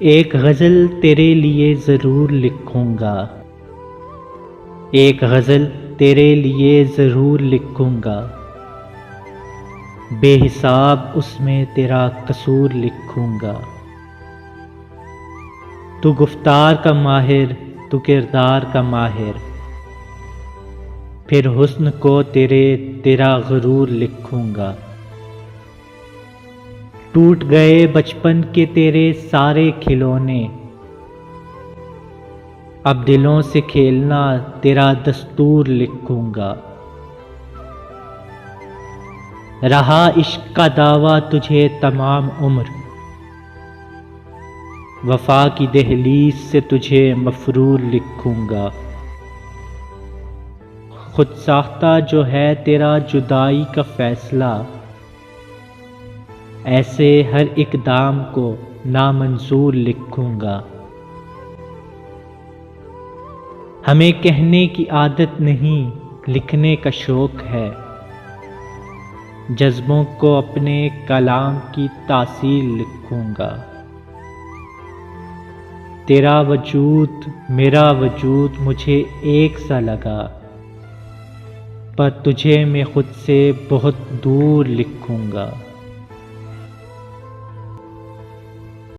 ایک غزل تیرے لیے ضرور لکھوں گا، ایک غزل تیرے لیے ضرور لکھوں گا، بے حساب اس میں تیرا قصور لکھوں گا۔ تو گفتار کا ماہر، تو کردار کا ماہر، پھر حسن کو تیرا غرور لکھوں گا۔ ٹوٹ گئے بچپن کے تیرے سارے کھلونے، اب دلوں سے کھیلنا تیرا دستور لکھوں گا۔ رہا عشق کا دعویٰ تجھے تمام عمر، وفا کی دہلیز سے تجھے مفرور لکھوں گا۔ خود ساختہ جو ہے تیرا جدائی کا فیصلہ، ایسے ہر اقدام کو نامنظور لکھوں گا۔ ہمیں کہنے کی عادت نہیں، لکھنے کا شوق ہے، جذبوں کو اپنے کلام کی تاثیر لکھوں گا۔ تیرا وجود میرا وجود مجھے ایک سا لگا، پر تجھے میں خود سے بہت دور لکھوں گا۔